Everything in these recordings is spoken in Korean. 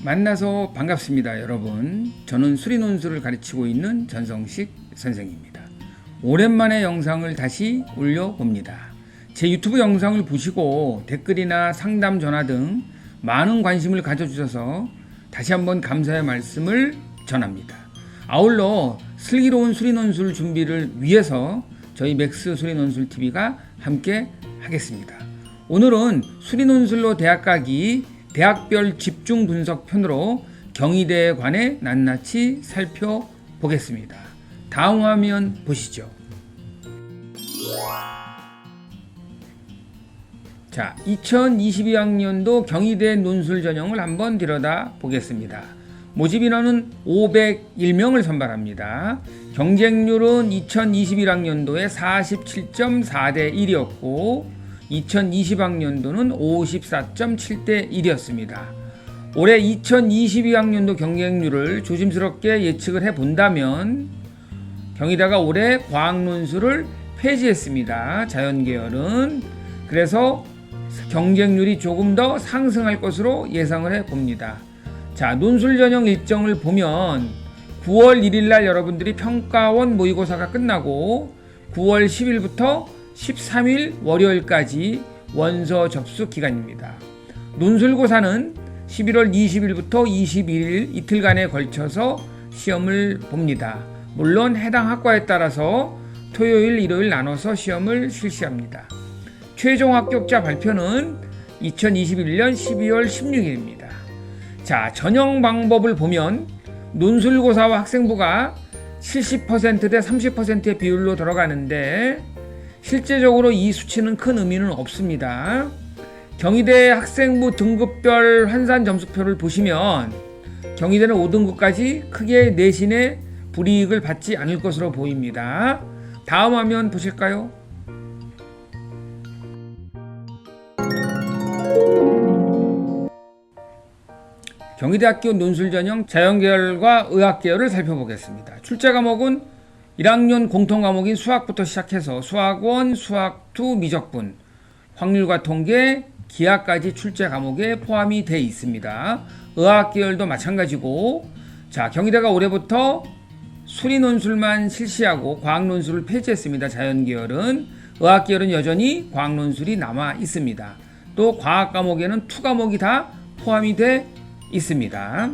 만나서 반갑습니다, 여러분. 저는 수리논술을 가르치고 있는 전성식 선생입니다. 오랜만에 영상을 다시 올려봅니다. 제 유튜브 영상을 보시고 댓글이나 상담 전화 등 많은 관심을 가져주셔서 다시 한번 감사의 말씀을 전합니다. 아울러 슬기로운 수리논술 준비를 위해서 저희 맥스 수리논술TV가 함께 하겠습니다. 오늘은 수리논술로 대학 가기 대학별 집중 분석 편으로 경희대에 관해 낱낱이 살펴보겠습니다. 다음 화면 보시죠. 자, 2022학년도 경희대 논술 전형을 한번 들여다 보겠습니다. 모집 인원은 501명을 선발합니다. 경쟁률은 2021학년도에 47.4대 1이었고 2020학년도는 54.7대 1이었습니다. 올해 2022학년도 경쟁률을 조심스럽게 예측을 해본다면 경희대가 올해 과학논술을 폐지했습니다. 자연계열은. 그래서 경쟁률이 조금 더 상승할 것으로 예상을 해봅니다. 자, 논술 전형 일정을 보면 9월 1일날 여러분들이 평가원 모의고사가 끝나고 9월 10일부터 13일 월요일까지 원서 접수 기간입니다. 논술고사는 11월 20일부터 21일 이틀간에 걸쳐서 시험을 봅니다. 물론 해당 학과에 따라서 토요일, 일요일 나눠서 시험을 실시합니다. 최종 합격자 발표는 2021년 12월 16일입니다. 자, 전형 방법을 보면 논술고사와 학생부가 70%대 30%의 비율로 들어가는데 실제적으로 이 수치는 큰 의미는 없습니다. 경희대 학생부 등급별 환산 점수표를 보시면 경희대는 5등급까지 크게 내신의 불이익을 받지 않을 것으로 보입니다. 다음 화면 보실까요? 경희대학교 논술 전형 자연계열과 의학계열을 살펴보겠습니다. 출제 과목은 1학년 공통 과목인 수학부터 시작해서 수학원, 수학2, 미적분, 확률과 통계, 기하까지 출제 과목에 포함이 되어 있습니다. 의학계열도 마찬가지고, 자, 경희대가 올해부터 수리논술만 실시하고 과학논술을 폐지했습니다. 자연계열은. 의학계열은 여전히 과학논술이 남아 있습니다. 또 과학 과목에는 2과목이 다 포함이 되어 있습니다.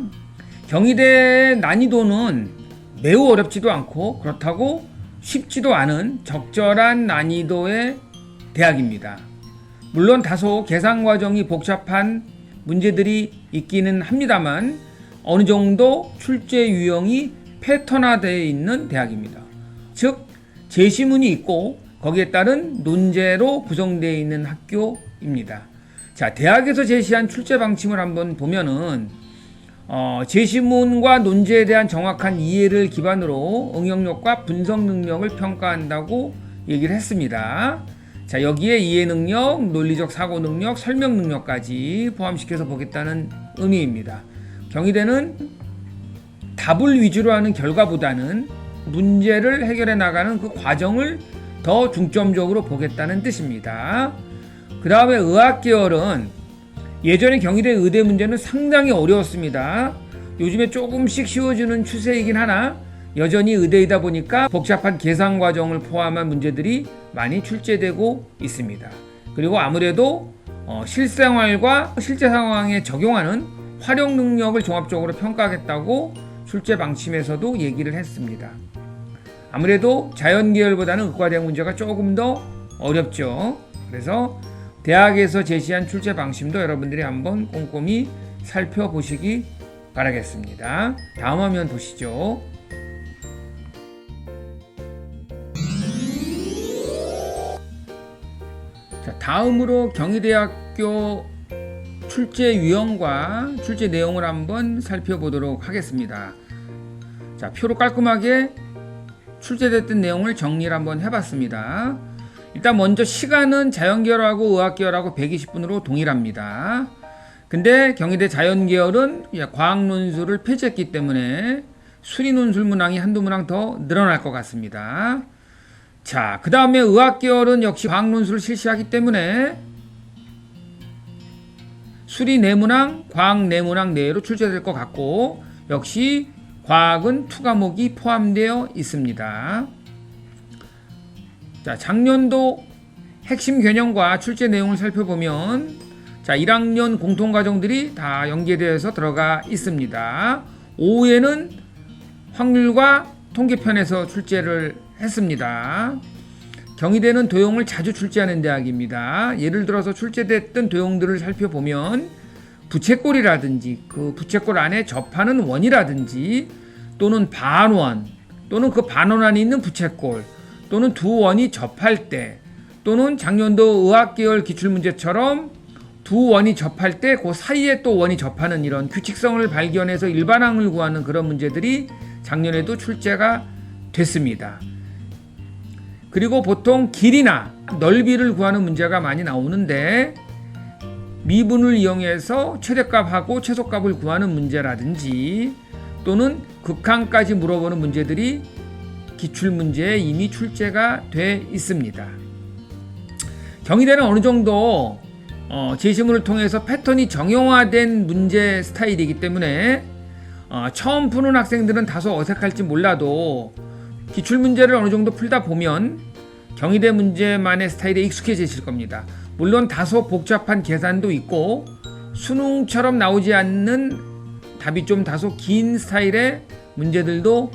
경희대의 난이도는 매우 어렵지도 않고 그렇다고 쉽지도 않은 적절한 난이도의 대학입니다. 물론 다소 계산 과정이 복잡한 문제들이 있기는 합니다만 어느 정도 출제 유형이 패턴화되어 있는 대학입니다. 즉 제시문이 있고 거기에 따른 논제로 구성되어 있는 학교입니다. 자, 대학에서 제시한 출제 방침을 한번 보면은 제시문과 논제에 대한 정확한 이해를 기반으로 응용력과 분석 능력을 평가한다고 얘기를 했습니다. 자, 여기에 이해 능력, 논리적 사고 능력, 설명 능력까지 포함시켜서 보겠다는 의미입니다. 경희대는 답을 위주로 하는 결과보다는 문제를 해결해 나가는 그 과정을 더 중점적으로 보겠다는 뜻입니다. 그 다음에 의학계열은 예전에 경희대 의대 문제는 상당히 어려웠습니다. 요즘에 조금씩 쉬워지는 추세이긴 하나 여전히 의대이다 보니까 복잡한 계산 과정을 포함한 문제들이 많이 출제되고 있습니다. 그리고 아무래도 실생활과 실제 상황에 적용하는 활용 능력을 종합적으로 평가하겠다고 출제 방침에서도 얘기를 했습니다. 아무래도 자연계열보다는 의과대학 문제가 조금 더 어렵죠. 그래서 대학에서 제시한 출제 방침도 여러분들이 한번 꼼꼼히 살펴보시기 바라겠습니다. 다음 화면 보시죠. 자, 다음으로 경희대학교 출제 유형과 출제 내용을 한번 살펴보도록 하겠습니다. 자, 표로 깔끔하게 출제됐던 내용을 정리를 한번 해봤습니다. 일단 먼저 시간은 자연계열하고 의학계열하고 120분으로 동일합니다. 근데 경희대 자연계열은 과학논술을 폐지했기 때문에 수리논술 문항이 한두 문항 더 늘어날 것 같습니다. 자, 그 다음에 의학계열은 역시 과학논술을 실시하기 때문에 수리 내문항, 과학 내문항 내외로 출제될 것 같고 역시 과학은 2과목이 포함되어 있습니다. 자, 작년도 핵심 개념과 출제 내용을 살펴보면 자, 1학년 공통과정들이 다 연계되어서 들어가 있습니다. 오후에는 확률과 통계편에서 출제를 했습니다. 경희대는 도형을 자주 출제하는 대학입니다. 예를 들어서 출제됐던 도형들을 살펴보면 부채꼴이라든지 그 부채꼴 안에 접하는 원이라든지 또는 반원 또는 그 반원 안에 있는 부채꼴 또는 두 원이 접할 때 또는 작년도 의학계열 기출문제처럼 두 원이 접할 때 그 사이에 또 원이 접하는 이런 규칙성을 발견해서 일반항을 구하는 그런 문제들이 작년에도 출제가 됐습니다. 그리고 보통 길이나 넓이를 구하는 문제가 많이 나오는데 미분을 이용해서 최대값하고 최소값을 구하는 문제라든지 또는 극한까지 물어보는 문제들이 기출문제에 이미 출제가 돼 있습니다. 경희대는 어느 정도 제시문을 통해서 패턴이 정형화된 문제 스타일이기 때문에 처음 푸는 학생들은 다소 어색할지 몰라도 기출문제를 어느 정도 풀다 보면 경희대 문제만의 스타일에 익숙해지실 겁니다. 물론 다소 복잡한 계산도 있고 수능처럼 나오지 않는 답이 좀 다소 긴 스타일의 문제들도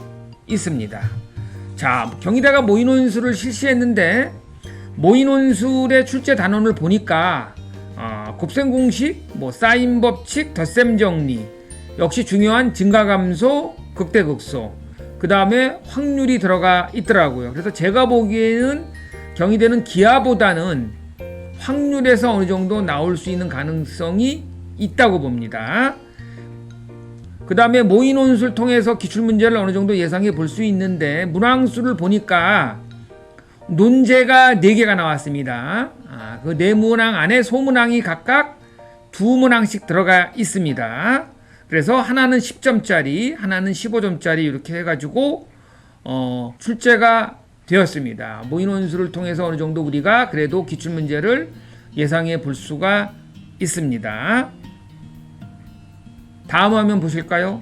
있습니다. 자, 경희대가 모의논술을 실시했는데 모의논술의 출제 단원을 보니까 곱셈 공식, 사인 법칙, 덧셈 정리, 역시 중요한 증가감소, 극대극소, 그 다음에 확률이 들어가 있더라고요. 그래서 제가 보기에는 경희대는 기하보다는 확률에서 어느 정도 나올 수 있는 가능성이 있다고 봅니다. 그 다음에 모의논술 통해서 기출문제를 어느 정도 예상해 볼 수 있는데 문항수를 보니까 논제가 4개가 나왔습니다. 그 4문항 안에 소문항이 각각 2문항씩 들어가 있습니다. 그래서 하나는 10점짜리, 하나는 15점짜리 이렇게 해가지고 출제가 되었습니다. 모의논술을 통해서 어느 정도 우리가 그래도 기출문제를 예상해 볼 수가 있습니다. 다음 화면 보실까요?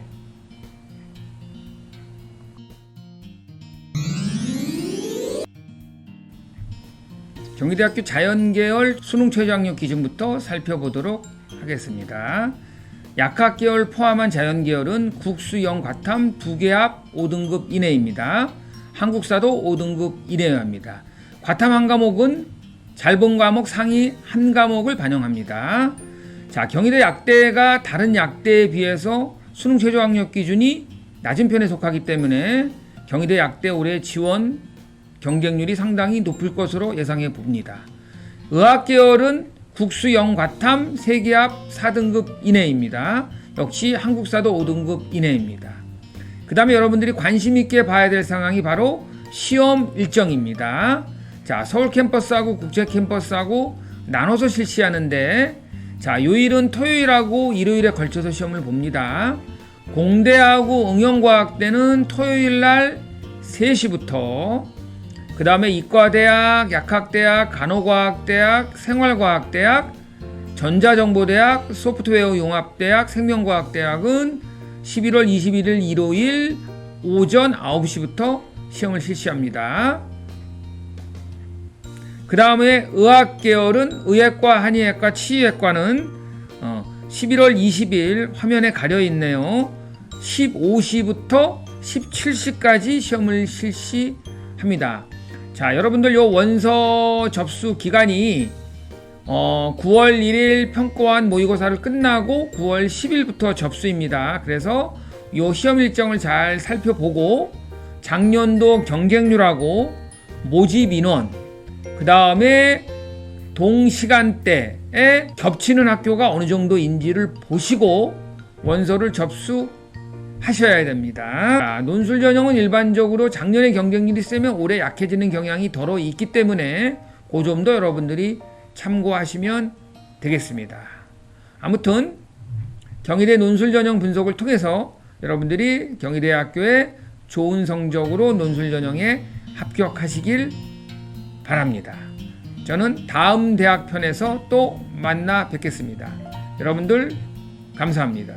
경희대학교 자연계열 수능 최저학력 기준부터 살펴보도록 하겠습니다. 약학계열 포함한 자연계열은 국수, 영, 과탐 2개 합 5등급 이내입니다. 한국사도 5등급 이내여야 합니다. 과탐 한 과목은 잘 본 과목 상위 한 과목을 반영합니다. 자, 경희대 약대가 다른 약대에 비해서 수능 최저학력 기준이 낮은 편에 속하기 때문에 경희대 약대 올해 지원 경쟁률이 상당히 높을 것으로 예상해 봅니다. 의학계열은 국수, 영, 과탐 3개 합 4등급 이내입니다. 역시 한국사도 5등급 이내입니다. 그 다음에 여러분들이 관심 있게 봐야 될 상황이 바로 시험 일정입니다. 자, 서울 캠퍼스하고 국제 캠퍼스하고 나눠서 실시하는데 자, 요일은 토요일하고 일요일에 걸쳐서 시험을 봅니다. 공대하고 응용과학대는 토요일날 3시부터 그 다음에 이과대학, 약학대학, 간호과학대학, 생활과학대학, 전자정보대학, 소프트웨어 용합대학, 생명과학대학은 11월 21일 일요일 오전 9시부터 시험을 실시합니다. 그 다음에 의학계열은 의학과, 한의학과, 치의학과는 11월 20일 화면에 가려 있네요. 15시부터 17시까지 시험을 실시합니다. 자, 여러분들 요 원서 접수 기간이 9월 1일 평가원 모의고사를 끝나고 9월 10일부터 접수입니다. 그래서 요 시험 일정을 잘 살펴보고 작년도 경쟁률하고 모집 인원, 그 다음에 동시간대에 겹치는 학교가 어느 정도인지를 보시고 원서를 접수하셔야 됩니다. 자, 논술 전형은 일반적으로 작년에 경쟁률이 세면 올해 약해지는 경향이 덜어 있기 때문에 그 점도 여러분들이 참고하시면 되겠습니다. 아무튼 경희대 논술 전형 분석을 통해서 여러분들이 경희대학교에 좋은 성적으로 논술 전형에 합격하시길 바랍니다. 저는 다음 대학 편에서 또 만나 뵙겠습니다. 여러분들 감사합니다.